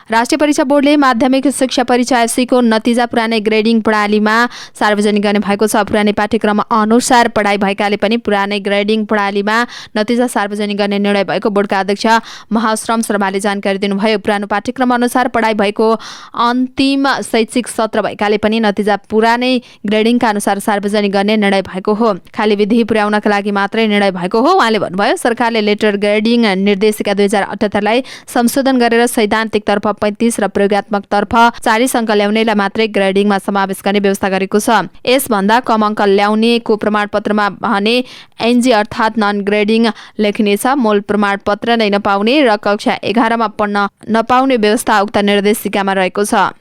राष्ट्रिय परीक्षा बोर्डले माध्यमिक शिक्षा परीक्षा एफसीको नतिजा पुरानै ग्रेडिङ प्रणालीमा सार्वजनिक गर्ने भएको छ। पुरानै पाठ्यक्रम अनुसार पढाइ भएकाले पनि पुरानै ग्रेडिङ प्रणालीमा नतिजा सार्वजनिक गर्ने निर्णय भएको बोर्डका अध्यक्ष महाश्रम शर्माले जानकारी दिनुभयो। पुरानो पाठ्यक्रम अनुसार पढाइ भएको अन्तिम शैक्षिक सत्र भएकाले पनि नतिजा पुरानै ग्रेडिङका अनुसार सार्वजनिक गर्ने निर्णय भएको हो। खाली विधि पुर्याउनका लागि मात्रै निर्णय भएको हो। उहाँले भन्नुभयो, सरकारले लेटर ग्रेडिङ निर्देशिका 2078लाई संशोधन गरेर सैद्धान्तिक तर्फ 35 र प्रयोगात्मक तर्फ 40 अङ्क ल्याउनेलाई मात्रै ग्रेडिङमा समावेश गर्ने व्यवस्था गरेको छ। यसभन्दा कम अङ्क ल्याउनेको प्रमाणपत्रमा भने एनजी अर्थात् नन ग्रेडिङ लेखिनेछ। मूल प्रमाणपत्र नै नपाउने र कक्षा 11 मा पढ्न नपाउने व्यवस्था उक्त निर्देशिकामा रहेको छ।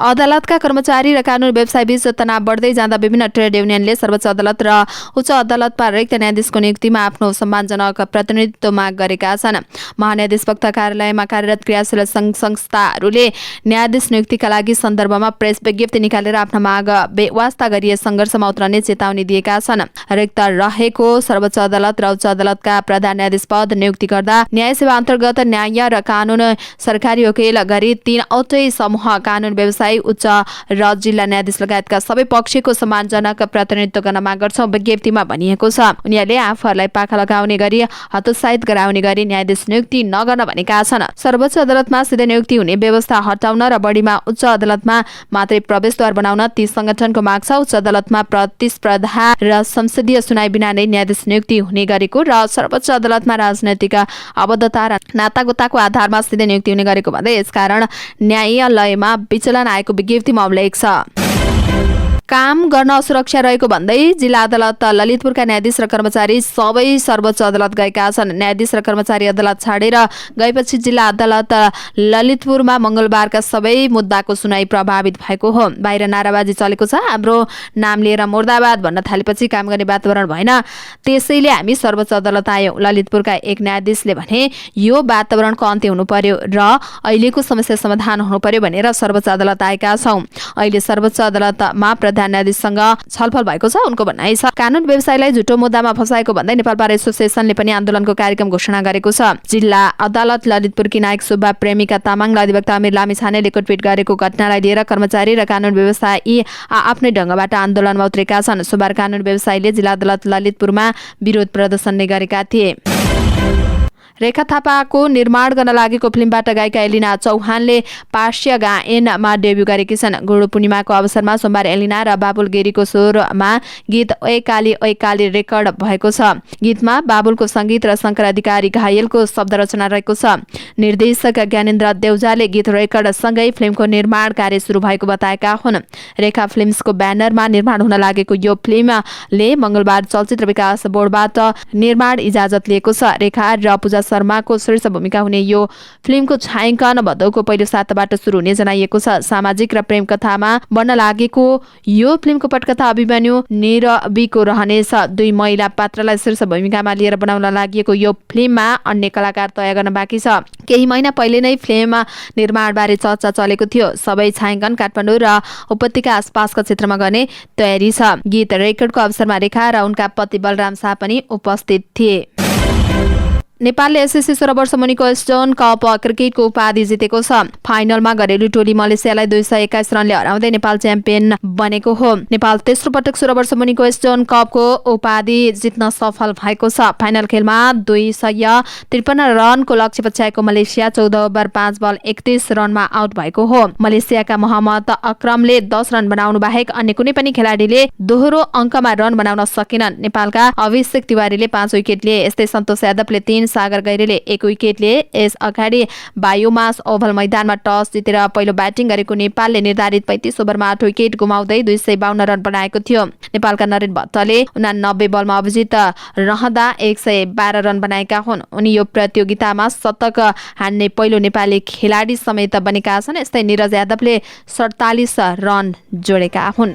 अदालतका कर्मचारी र कानून व्यवसाय बीच तनाव बढ्दै जाँदा विभिन्न ट्रेड युनियनले सर्वोच्च अदालत र उच्च अदालतमा रिक्त न्यायाधीशको नियुक्तिमा आफ्नो सम्मानजनक प्रतिनिधित्व माग गरेका छन्। महान्यायाधीश वक्ता कार्यालयमा कार्यरत क्रियाशील सङ्घ संस्थाहरूले न्यायाधीश नियुक्तिका लागि सन्दर्भमा प्रेस विज्ञप्ति निकालेर आफ्ना माग बेवास्ता गरिए सङ्घर्षमा उत्रने चेतावनी दिएका छन्। रिक्त रहेको सर्वोच्च अदालत र उच्च अदालतका प्रधान न्यायाधीश पद नियुक्ति गर्दा न्याय सेवा अन्तर्गत न्याय र कानून सरकारी वकिल गरी 3वटै समूह कानून व्यवसाय उच्च र जिल्ला न्यायाधीश लगायतका सबै पक्षको सम्मानजनक प्रतिनिधित्व गर्न माग गर्छौं विज्ञप्तिमा भनिएको छ। उनीहरूले आफूहरूलाई पाखा लगाउने गरी हतोत्साहित गराउने गरी न्यायाधीश नियुक्ति नगर्न भनेका छन्। सर्वोच्च अदालतमा सिधै नियुक्ति हुने व्यवस्था हटाउन र बढीमा उच्च अदालतमा मात्रै प्रवेशद्वार बनाउन ती संगठनको माग छ। उच्च अदालतमा प्रतिस्पर्धा र संसदीय सुनाइ बिना नै न्यायाधीश नियुक्ति हुने गरेको र सर्वोच्च अदालतमा राजनैतिक आबद्धता र नातागोताको आधारमा सिधै नियुक्ति हुने गरेको भन्दै यसकारण न्यायालयमा विचलन आएको विज्ञप्तिमा उल्लेख छ। काम गर्न असुरक्षा रहेको भन्दै जिल्ला अदालत ललितपुरका न्यायाधीश र कर्मचारी सबै सर्वोच्च अदालत गएका छन्। न्यायाधीश र कर्मचारी अदालत छाडेर गएपछि जिल्ला अदालत ललितपुरमा मंगलबारका सबै मुद्दाको सुनाई प्रभावित भएको हो। बाहिर नाराबाजी चलेको छ। हाम्रो नाम लिएर मुर्दाबाद भन्न थालेपछि काम गर्ने वातावरण भएन, त्यसैले हामी सर्वोच्च अदालत आयौं। ललितपुरका एक न्यायाधीशले भने यो वातावरणको अन्त्य हुनु पर्यो र अहिलेको समस्या समाधान हुनु पर्यो भनेर सर्वोच्च अदालत आएका छौं। अहिले सर्वोच्च अदालतमा प्रधान न्यायाधीशसँग छलफल भएको छ, उनको भनाइ छ। कानून व्यवसायलाई झुटो मुद्दामा फसाएको भन्दै नेपाल बार एसोसिएसनले पनि आन्दोलनको कार्यक्रम घोषणा गरेको छ। जिल्ला अदालत ललितपुरकी नायक सुब्बा प्रेमिका तामाङ र अधिवक्ता अमिर लामिछानेले कुटपिट गरेको घटनालाई लिएर कर्मचारी र कानून व्यवसायी आफ्नै ढंगबाट आन्दोलनमा उत्रेका छन्। सोमबार कानून व्यवसायीले जिल्ला अदालत ललितपुरमा विरोध प्रदर्शन नै गरेका थिए। रेखा थापाको निर्माण गर्न लागेको फिल्मबाट गायिका एलिना चौहानले पार्श्य गायनमा डेब्यू गरेकी छन्। गुरु पूर्णिमाको अवसरमा सोमबार एलिना र बाबुल गिरीको स्वरमा गीत ओए काली रेकर्ड भएको छ। गीतमा बाबुलको संगीत र शंकर अधिकारी घायलको शब्द रचना रहेको छ। निर्देशक ज्ञानेन्द्र देउजाले गीत रेकर्ड सँगै फिल्मको निर्माण कार्य सुरु भएको बताएका हुन्। रेखा फिल्म्सको ब्यानरमा निर्माण हुन लागेको यो फिल्मले मंगलबार चलचित्र विकास बोर्डबाट निर्माण इजाजत लिएको छ। रेखा र पूजा शर्माको शीर्ष भूमिका हुने यो फिल्मको छायाङ्कन भदौको पहिलो साताबाट सुरु हुने जनाइएको छ। सामाजिक र प्रेम कथामा बन्न लागेको यो फिल्मको पटकथा अभिमन्यु निरबीको रहनेछ। 2 महिला पात्रलाई शीर्ष भूमिकामा लिएर बनाउन लागि यो फिल्ममा अन्य कलाकार तय गर्न बाँकी छ। केही महिना पहिले नै फिल्म निर्माणबारे चर्चा चलेको थियो। सबै छायाङ्कन काठमाडौँ र उपत्यका आसपासका क्षेत्रमा गर्ने तयारी छ। गीत रेकर्डको अवसरमा रेखा र उनका पति बलराम शाह पनि उपस्थित थिए। नेपालले एसएससी 16 वर्ष मुनिको स्टोन कप क्रिकेटको उपाधि जितेको छ। फाइनलमा घरेलु टोली मलेसियालाई 221 रनले हराउँदै नेपाल च्याम्पियन बनेको हो। नेपाल तेस्रो पटक 16 वर्ष मुनिको स्टोन कपको उपाधि जित्न सफल भएको छ। फाइनल खेलमा 253 रनको लक्ष्य पछ्याएको मलेसिया 14 ओभर 5 बल 31 रनमा आउट भएको हो। मलेसियाका मोहम्मद अक्रमले 10 रन बनाउनु बाहेक अन्य कुनै पनि खेलाडीले दोहोरो अङ्कमा रन बनाउन सकेनन्। नेपालका अभिषेक तिवारीले 5 विकेट लिए। यस्तै सन्तोष यादवले 3, सागर गैरेले 1 विकेटले। यस अगाडि बायोमास ओभल मैदानमा टस जितेर पहिलो ब्याटिङ गरेको नेपालले निर्धारित 35 ओभरमा 8 विकेट गुमाउँदै 252 रन बनाएको थियो। नेपालका नरेन भट्टले 89 बलमा अभिजित रहँदा 112 रन बनाएका हुन्। उनी यो प्रतियोगितामा शतक हान्ने पहिलो नेपाली खेलाडी समेत बनेका छन्। यस्तै निरज यादवले 47 रन जोडेका हुन्।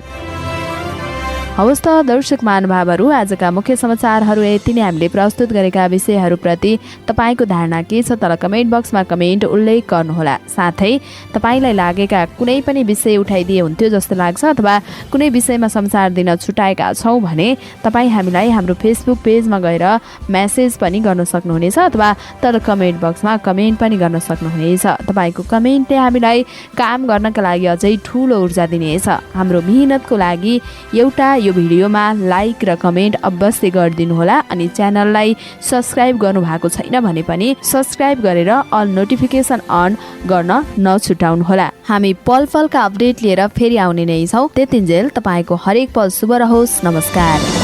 हवस् त दर्शक महानुभावहरू, आजका मुख्य समाचारहरू यति नै। हामीले प्रस्तुत गरेका विषयहरूप्रति तपाईँको धारणा के छ तल कमेन्ट बक्समा कमेन्ट उल्लेख गर्नुहोला। साथै तपाईँलाई लागेका कुनै पनि विषय उठाइदिए हुन्थ्यो जस्तो लाग्छ अथवा कुनै विषयमा समाचार दिन छुटाएका छौँ भने तपाईँ हामीलाई हाम्रो फेसबुक पेजमा गएर मेसेज पनि गर्न सक्नुहुनेछ अथवा तल कमेन्ट बक्समा कमेन्ट पनि गर्न सक्नुहुनेछ। तपाईँको कमेन्टले हामीलाई काम गर्नका लागि अझै ठुलो ऊर्जा दिनेछ। हाम्रो मेहनतको लागि एउटा यो भिडियोमा लाइक र कमेन्ट अवश्य गरिदिनुहोला। अनि च्यानललाई सब्स्क्राइब गर्नुभएको छैन भने पनि सब्स्क्राइब गरेर अल नोटिफिकेसन अन गर्न नछुटाउनुहोला। हामी पल पलका अपडेट लिएर फेरि आउने नै छौँ। त्यतिन्जेल तपाईँको हरेक पल शुभ रहोस्। नमस्कार।